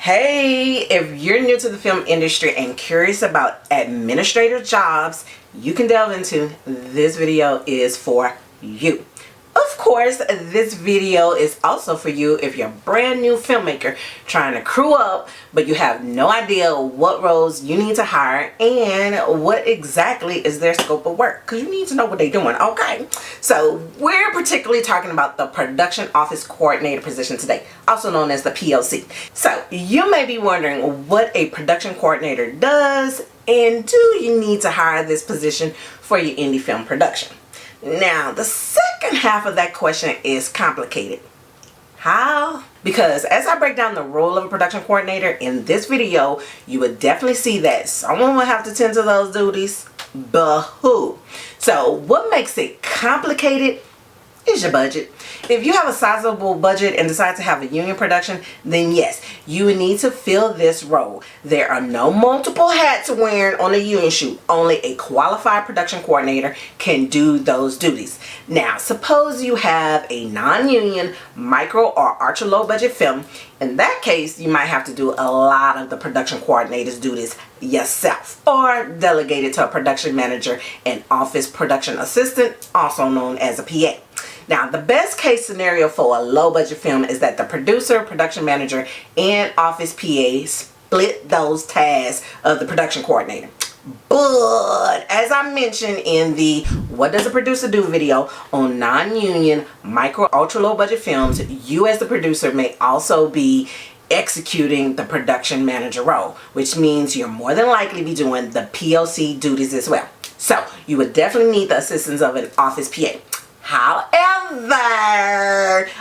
Hey, if you're new to the film industry and curious about administrative jobs, you can delve into this video is for you. Of course, this video is also for you if you're a brand new filmmaker trying to crew up, but you have no idea what roles you need to hire and what exactly is their scope of work, because you need to know what they're doing. Okay, so we're particularly talking about the production office coordinator position today, also known as the POC. So you may be wondering what a production coordinator does, and do you need to hire this position for your indie film production? Now, the second half of that question is complicated. How? Because as I break down the role of a production coordinator in this video, you would definitely see that someone will have to tend to those duties, but who? So what makes it complicated is your budget. If you have a sizable budget and decide to have a union production, then yes, you would need to fill this role. There are no multiple hats wearing on a union shoot. Only a qualified production coordinator can do those duties. Now, suppose you have a non-union micro or ultra low budget film. In that case, you might have to do a lot of the production coordinator's duties yourself, or delegate it to a production manager and office production assistant, also known as a PA. Now, the best case scenario for a low budget film is that the producer, production manager, and office PA split those tasks of the production coordinator. But as I mentioned in the What Does a Producer Do video on non-union micro ultra low budget films, you as the producer may also be executing the production manager role, which means you're more than likely be doing the POC duties as well. So you would definitely need the assistance of an office PA. However,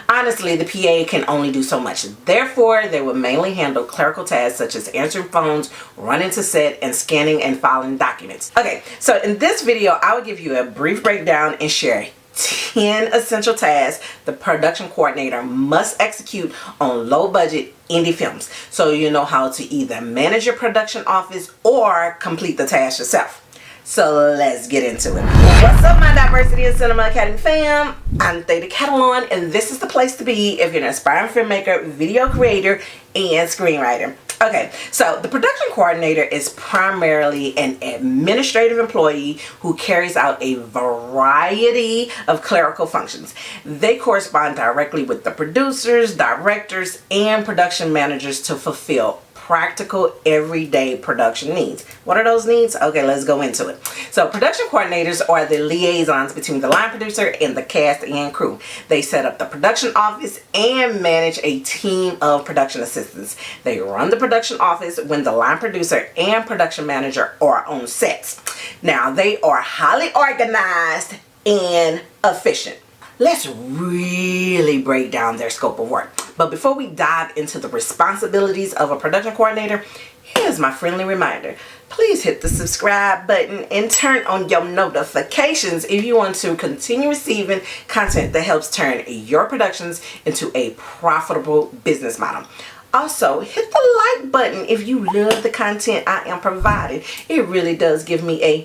honestly, the PA can only do so much. Therefore, they will mainly handle clerical tasks such as answering phones, running to set, and scanning and filing documents. Okay, so in this video, I will give you a brief breakdown and share 10 essential tasks the production coordinator must execute on low budget indie films, so you know how to either manage your production office or complete the task yourself. So let's get into it. What's up, my Diversity in Cinema Academy fam? I'm Theta Catalan, and this is the place to be if you're an aspiring filmmaker, video creator, and screenwriter. Okay, so the production coordinator is primarily an administrative employee who carries out a variety of clerical functions. They correspond directly with the producers, directors, and production managers to fulfill practical everyday production needs. What are those needs? Okay, let's go into it. So production coordinators are the liaisons between the line producer and the cast and crew. They set up the production office and manage a team of production assistants. They run the production office when the line producer and production manager are on sets. Now, they are highly organized and efficient. Let's really break down their scope of work. But before we dive into the responsibilities of a production coordinator, here's my friendly reminder. Please hit the subscribe button and turn on your notifications if you want to continue receiving content that helps turn your productions into a profitable business model. Also, hit the like button if you love the content I am providing. It really does give me a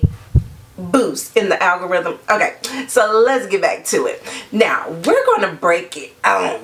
boost in the algorithm. Okay, so let's get back to it. Now, we're going to break it down,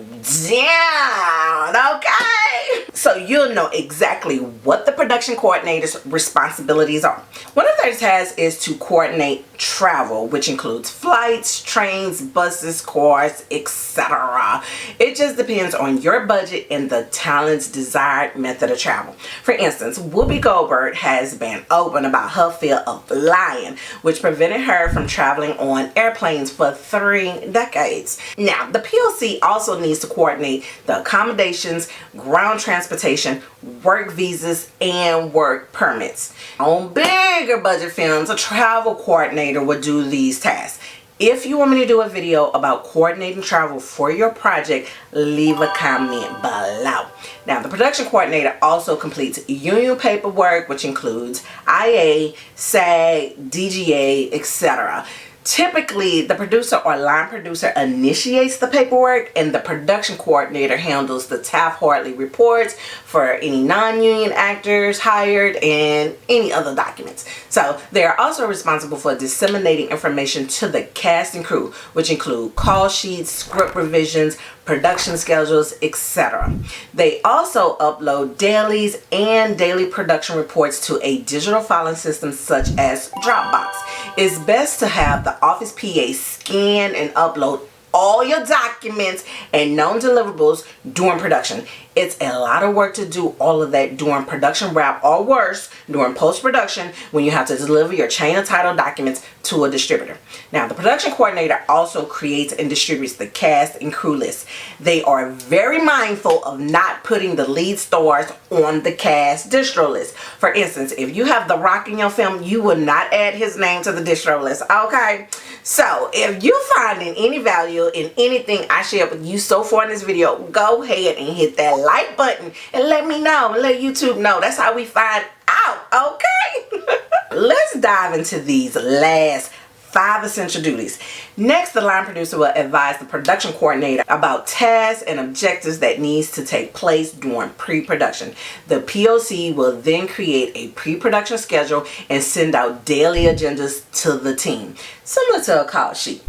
okay? So you'll know exactly what the production coordinator's responsibilities are. One of their tasks is to coordinate travel, which includes flights, trains, buses, cars, etc. It just depends on your budget and the talent's desired method of travel. For instance, Whoopi Goldberg has been open about her fear of flying, which prevented her from traveling on airplanes for 3 decades. Now, the POC also needs to coordinate the accommodations, ground transportation, work visas, and work permits. On bigger budget films, a travel coordinator would do these tasks. If you want me to do a video about coordinating travel for your project, leave a comment below. Now, the production coordinator also completes union paperwork, which includes IA, SAG, DGA, etc. Typically, the producer or line producer initiates the paperwork, and the production coordinator handles the Taft-Hartley reports for any non-union actors hired and any other documents. So they are also responsible for disseminating information to the cast and crew, which include call sheets, script revisions, production schedules, etc. They also upload dailies and daily production reports to a digital filing system such as Dropbox. It's best to have the office PA scan and upload all your documents and known deliverables during production. It's a lot of work to do all of that during production wrap, or worse, during post-production, when you have to deliver your chain of title documents to a distributor. Now, the production coordinator also creates and distributes the cast and crew list. They are very mindful of not putting the lead stars on the cast distro list. For instance, if you have The Rock in your film, you will not add his name to the distro list, okay? So, if you're finding any value in anything I shared with you so far in this video, go ahead and hit that like button and let me know, and let YouTube know. That's how we find out, okay? Let's dive into these last 5 essential duties. Next, the line producer will advise the production coordinator about tasks and objectives that needs to take place during pre-production. The POC will then create a pre-production schedule and send out daily agendas to the team, similar to a call sheet.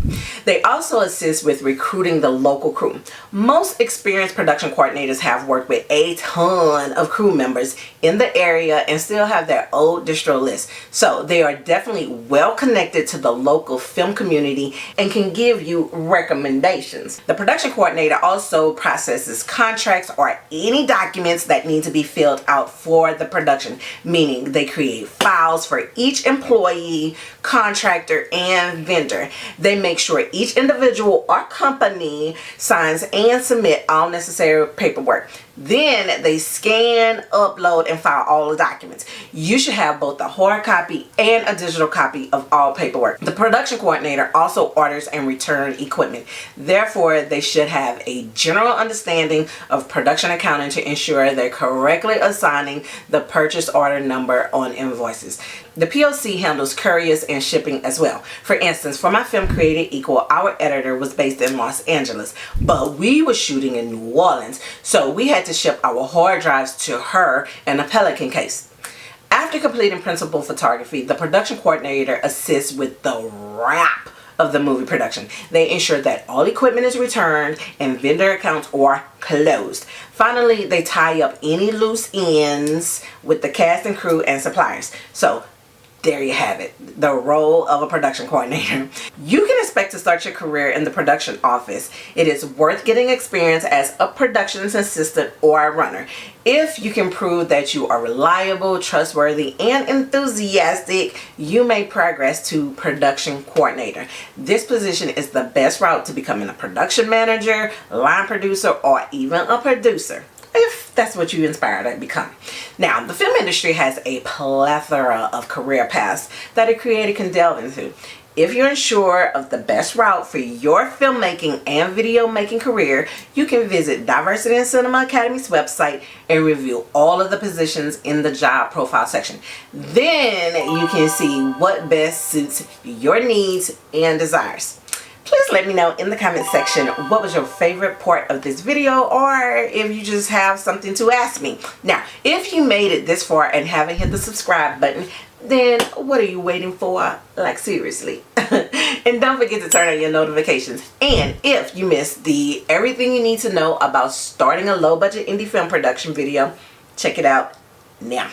They also assist with recruiting the local crew. Most experienced production coordinators have worked with a ton of crew members in the area and still have their old distro list. So they are definitely well connected to the local film community and can give you recommendations. The production coordinator also processes contracts or any documents that need to be filled out for the production, meaning they create files for each employee, contractor, and vendor. They make sure each individual or company signs and submit all necessary paperwork. Then they scan, upload, and file all the documents. You should have both a hard copy and a digital copy of all paperwork. The production coordinator also orders and returns equipment. Therefore, they should have a general understanding of production accounting to ensure they're correctly assigning the purchase order number on invoices. The POC handles couriers and shipping as well. For instance, for my film Created Equal, our editor was based in Los Angeles, but we were shooting in New Orleans, so we had to ship our hard drives to her in a Pelican case. After completing principal photography, the production coordinator assists with the wrap of the movie production. They ensure that all equipment is returned and vendor accounts are closed. Finally, they tie up any loose ends with the cast and crew and suppliers. So there you have it, the role of a production coordinator. You can expect to start your career in the production office. It is worth getting experience as a production assistant or a runner. If you can prove that you are reliable, trustworthy, and enthusiastic, you may progress to production coordinator. This position is the best route to becoming a production manager, line producer, or even a producer, if that's what you inspire to become. Now, the film industry has a plethora of career paths that a creator can delve into. If you're unsure of the best route for your filmmaking and video making career, you can visit Diversity in Cinema Academy's website and review all of the positions in the job profile section. Then you can see what best suits your needs and desires. Please let me know in the comment section what was your favorite part of this video, or if you just have something to ask me. Now, if you made it this far and haven't hit the subscribe button, then what are you waiting for? Like, seriously. And don't forget to turn on your notifications. And if you missed the everything you need to know about starting a low budget indie film production video, check it out now.